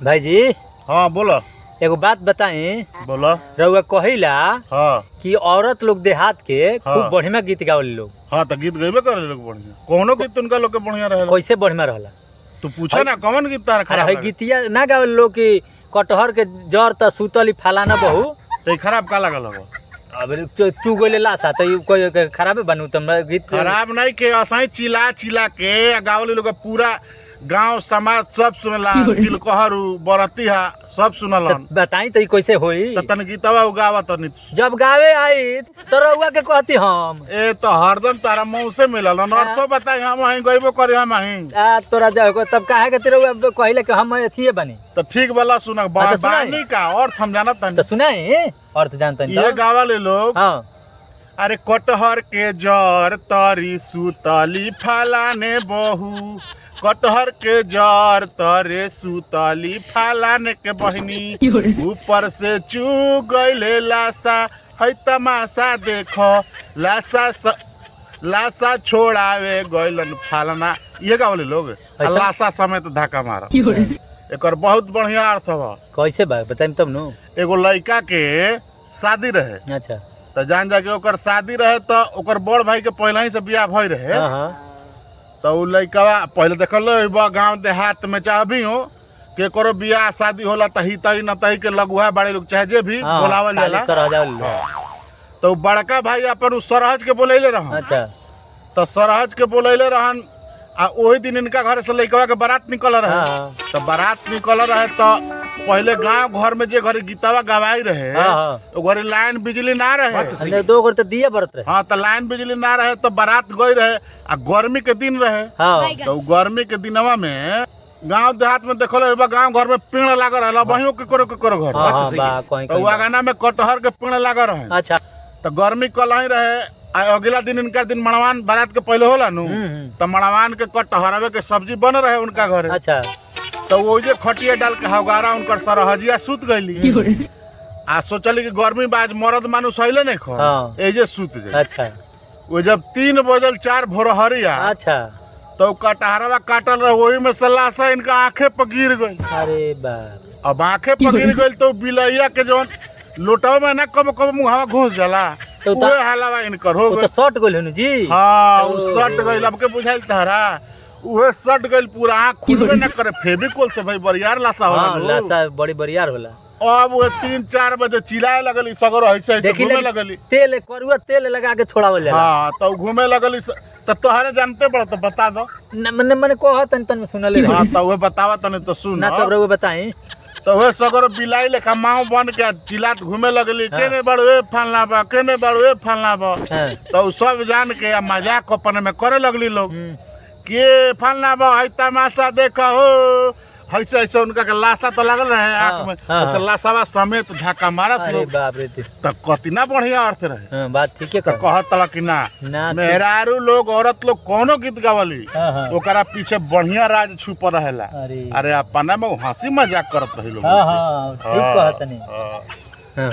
भाई जी। हाँ बोलो। एगो बात बताई। बोलो। रउआ कहिला हाँ कि औरत लोग देहात के खूब हाँ। बढ़िया गीत गावली लोग। हाँ तो गीत गईबे करे लोग बढ़िया। कोनो गीत उनका लोग के बढ़िया रहे। कैसे बढ़िया रहला? तू पूछा ना कौन गीत तारा अरे खराब हई लगे? गीतिया ना गावल लोग कि कटहर के जड़ त सुतली फलाना बहू। तो खराब का लगल हो? अब चू गोले लासा त कोई खराबे बनू तुम गीत। खराब नहीं के असाई चिल्ला चिल्ला के गावली लोग पूरा गांव समाज सब सुनला। तिलकहरू बरतिहा सब सुनला। बताई त कैसे होई? त तन गीतवा उगावा तनी। जब गावे आई तो रउआ के कहती हम ए तो हरदम तारा मुंह से मिलल नर्थो बताई हम वहीं गइबो करे हम वहीं। तोरा जाओ तब काहे के तेरे कहले कि हम अथिए बनी। तो ठीक वाला सुना तो बानी का और हम जानत तो सुनाई अर्थ जानता ये गावले लोग। हां अरे कटहर के जड़ तरी सुतली फलाने बहू। कटहर के जड़ तरे सुतली फलाने के बहनी। ऊपर से चू गइले लाशा है तमाशा देखो। लाशा छोड़ावे गइलन फलाना। ये गावले लोग लाशा समेत धक्का मारा। एक बहुत बढ़िया अर्थ बा। कैसे बा बताइम तब नु। एगो लड़का के शादी रहे। अच्छा तो जान जाके ओकर शादी रहे तो ओकर बड़ भाई के पहले ही से बियाह भई रहे। हां तो उ लड़का पहले देखल गांव देहात में चाहे भी हो के करो बियाह शादी होला त हितई नतई के लगुआ बड़े लोग चाहे जे भी बोलावल जाला। तो बड़का भाई अपन उ सरहज के बोलैले रहन। अच्छा तो सरहज के बोलैले रहन आ ओही दिन इनका घर से लड़का के बारात निकल रहे। तो बारात निकल रहे तो पहले गांव घर में जे घर गीतवा गवाई रहे तो घर लाइन बिजली ना रहे। दो घर तो दिए बरत रहे। हाँ तो लाइन बिजली ना रहे तो बारात गई रहे आ गर्मी के दिन रहे। तो गर्मी के दिनवा में गांव देहात में देखल गांव घर में पेड़ लागल रहे। वहीं के करो घर तो गाना में कटहर के पेड़ लागल रहे। अच्छा तो गर्मी कल ही रहे। अगला दिन इनका दिन मड़वान बारात के पहले होला नु तो मड़वान के कटहरवे के सब्जी बन रहे उनका घर। अच्छा तो वो जे खटिया डाल के हगारा उनकर सरहजिया सुत गईली आ सोचली कि गर्मी बाज मरद मानुस अइले नहीं खो एजे सुत गई। अच्छा वो जब 3 बजल 4 भोरहरिया। अच्छा तो कटहरवा काटल रहे वही में से लाशा इनका आंखें पर गिर गई। अरे बाप। अब आंखें पर गिर गई तो बिलैया के जवन लोटवा में ना कब कब मुहावा घुस जाला तो वो हालावा इनकर हो गई। तो शॉट गइल हनु जी। हां उ शॉट गइल। अब के बुझाइल तहरा उहे शॉट गइल पूरा आंख खुलबे ना करे। फेविकोल से भाई बरियार लाशा होला। हां लाशा बड़ी बरियार होला। अब वो 3-4 बजे चिल्लाए लगली सगर ऐसे घूमे लगली। तेल करुआ तेल लगा के छोड़ावल जाला। हां तो घूमे लगली तो तोहरे जानते पड़ तो बता दो। मने कहत तन सुनले। हां तो वो बतावा तने तो सुन ना तब रउआ बताई। तो वे सगर बिलाई लेखा माओ बन के चिल्लात घूमे लगली। केने बड़वे फलना बा केने बड़वे फलना बा। तो सब जान के मजाक अपन में करे लगली लोग के फलना बा है तमाशा देखा हो। ऐसे ऐसे उनका के लाशा तो लगल रहे आंख में। अच्छा लाशा समेत धक्का मारा। अरे बाप रे तो कतना बढ़िया अर्थ रहे। बात ठीक है कहत तला कि ना मेहरारू लोग औरत लोग कोनो गीत गावली ओकरा पीछे बढ़िया राज छुप रहेला। अरे अपना में हंसी मजाक करत रही लोग। ठीक कहत नहीं।